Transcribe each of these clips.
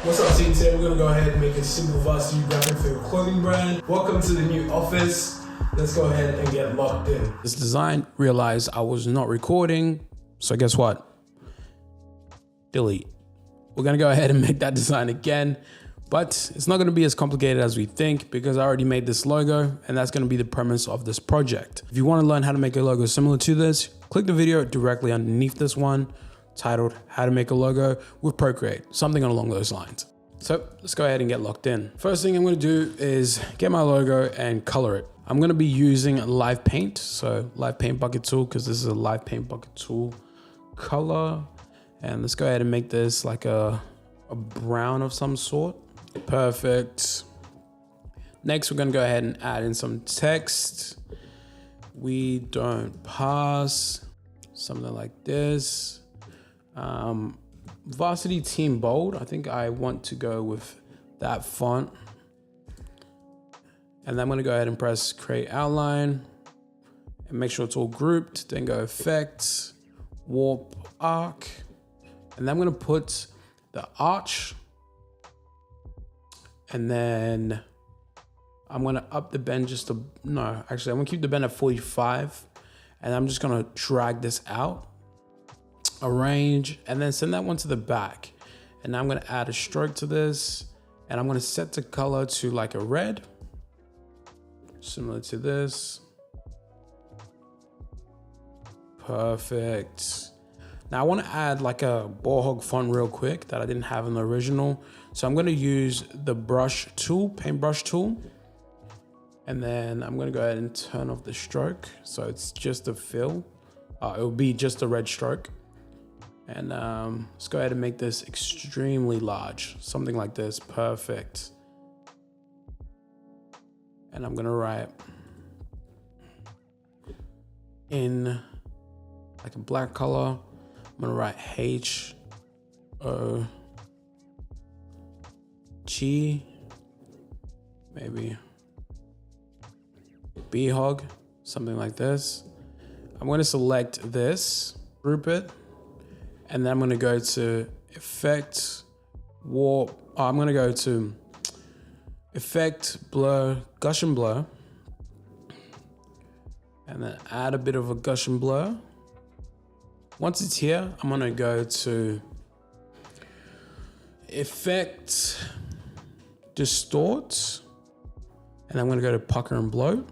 What's up, team? Today we're going to go ahead and make a simple varsity graphic for your clothing brand. Welcome to the new office. Let's go ahead and get locked in. This design, realized I was not recording, so guess what? Delete. We're going to go ahead and make that design again, but it's not going to be as complicated as we think because I already made this logo, and that's going to be the premise of this project. If you want to learn how to make a logo similar to this, click the video directly underneath this one titled How to Make a Logo with Procreate, something along those lines. So let's go ahead and get locked in. First thing I'm going to do is get my logo and color it. I'm going to be using live paint, so live paint bucket tool, because this is a live paint bucket tool color. And let's go ahead and make this like a brown of some sort. Perfect. Next, we're going to go ahead and add in some text. We don't pass, something like this. Varsity Team Bold. I think I want to go with that font. And then I'm going to go ahead and press create outline and make sure it's all grouped. Then go effects, warp arc. And then I'm going to put the arch. And then I'm going to up the bend just to, no, actually I'm going to keep the bend at 45. And I'm just going to drag this out. Arrange, and then send that one to the back. And now I'm going to add a stroke to this, and I'm going to set the color to like a red, similar to this. Perfect. Now I want to add like a Ballhog font real quick that I didn't have in the original. So I'm going to use the brush tool, paintbrush tool. And then I'm going to go ahead and turn off the stroke. So it's just a fill. It will be just a red stroke. And let's go ahead and make this extremely large, something like this. Perfect. And I'm gonna write in like a black color. I'm gonna write H-O-G, maybe Ballhog, something like this. I'm gonna select this, group it. And then I'm going to go to Effect, Warp. I'm going to go to Effect, Blur, Gaussian Blur. And then add a bit of a Gaussian Blur. Once it's here, I'm going to go to Effect, Distort. And I'm going to go to Pucker and Blow.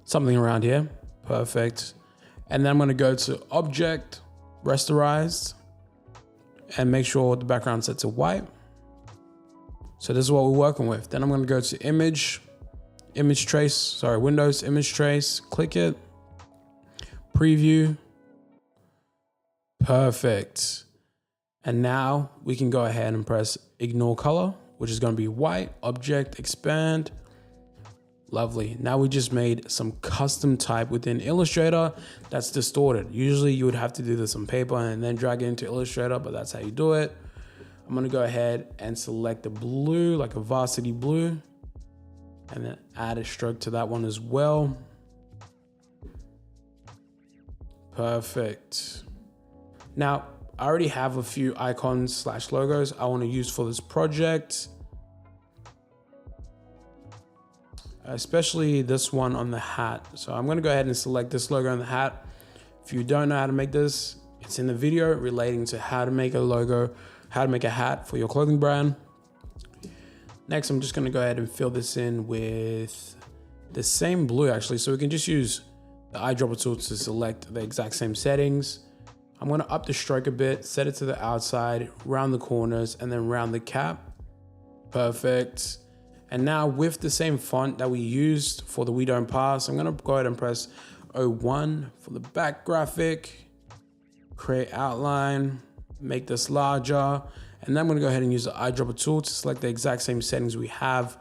Something around here. Perfect. And then I'm going to go to Object, Rasterize, and make sure the background set to white. So this is what we're working with. Then I'm going to go to Windows, Image Trace, click it, Preview. Perfect. And now we can go ahead and press Ignore Color, which is going to be white, Object, Expand. Lovely. Now we just made some custom type within Illustrator that's distorted. Usually you would have to do this on paper and then drag it into Illustrator, but that's how you do it. I'm going to go ahead and select the blue, like a varsity blue, and then add a stroke to that one as well. Perfect. Now, I already have a few icons / logos I want to use for this project. Especially this one on the hat. So I'm going to go ahead and select this logo on the hat. If you don't know how to make this, it's in the video relating to how to make a logo, how to make a hat for your clothing brand. Next, I'm just going to go ahead and fill this in with the same blue actually. So we can just use the eyedropper tool to select the exact same settings. I'm going to up the stroke a bit, set it to the outside, round the corners, and then round the cap. Perfect. And now with the same font that we used for the We Don't Pass, I'm going to go ahead and press 01 for the back graphic, create outline, make this larger. And then I'm going to go ahead and use the eyedropper tool to select the exact same settings we have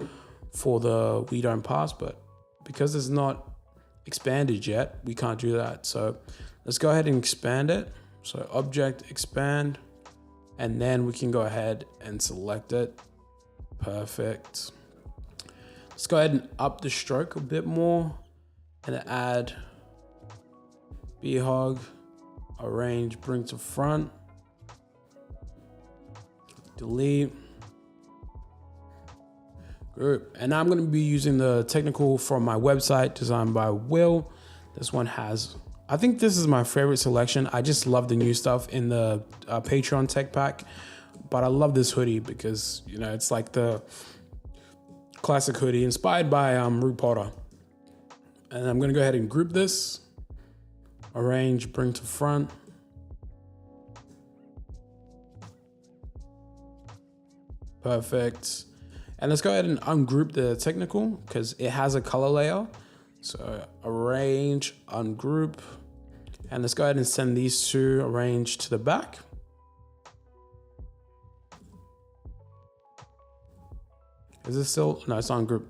for the We Don't Pass. But because it's not expanded yet, we can't do that. So let's go ahead and expand it. So Object, Expand, and then we can go ahead and select it. Perfect. Let's go ahead and up the stroke a bit more and add Ballhog, arrange, bring to front. delete, group. And now I'm going to be using the technical from my website, Designedbywil. This one has, I think this is my favorite selection. I just love the new stuff in the Patreon tech pack, but I love this hoodie because, you know, it's like the classic hoodie inspired by Rue Potter. And I'm going to go ahead and group this, arrange, bring to front. Perfect. And let's go ahead and ungroup the technical because it has a color layer. So arrange, ungroup, and let's go ahead and send these two arrange to the back. Is this still? No, it's ungroup.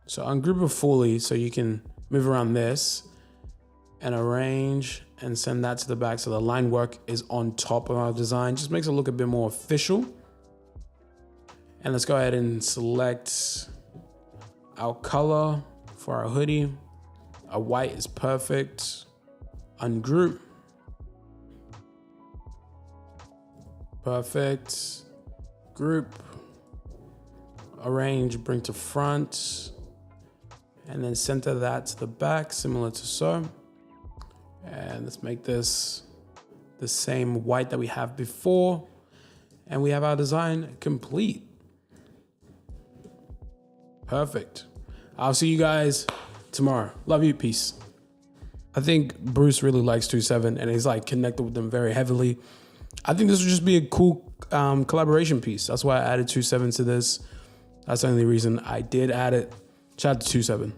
So ungroup it fully so you can move around this and arrange and send that to the back. So the line work is on top of our design. Just makes it look a bit more official. And let's go ahead and select our color for our hoodie. A white is perfect. Ungroup. Perfect. Group. Arrange, bring to front. And then center that to the back, similar to so. And let's make this the same white that we have before. And we have our design complete. Perfect. I'll see you guys tomorrow. Love you. Peace. I think Bruce really likes 2.7 and he's like connected with them very heavily. I think this would just be a cool collaboration piece. That's why I added 2.7 to this. That's the only reason I did add it. Shout out to 2.7.